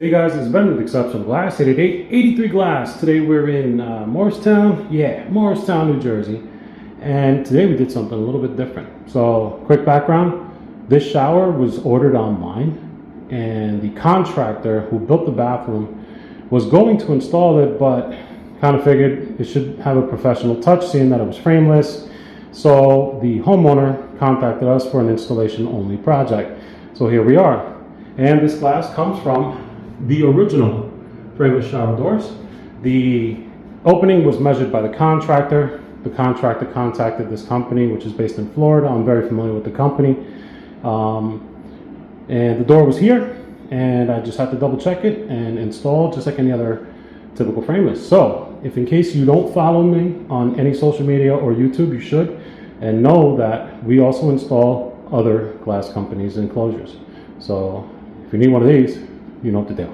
Hey guys, it's Ben with Exceptional Glass, 888-83 Glass. Today we're in Morristown, Morristown, New Jersey. And today we did something a little bit different. So, quick background, this shower was ordered online and the contractor who built the bathroom was going to install it, but kind of figured it should have a professional touch, seeing that it was frameless. So the homeowner contacted us for an installation only project. So here we are. And this glass comes from the original frameless shower doors. The opening was measured by the contractor. The contractor contacted this company, which is based in Florida. I'm very familiar with the company. And the door was here, and I just had to double check it and install just like any other typical frameless. So if in case you don't follow me on any social media or YouTube, you should, and know that we also install other glass companies' enclosures. So if you need one of these, you know what to do.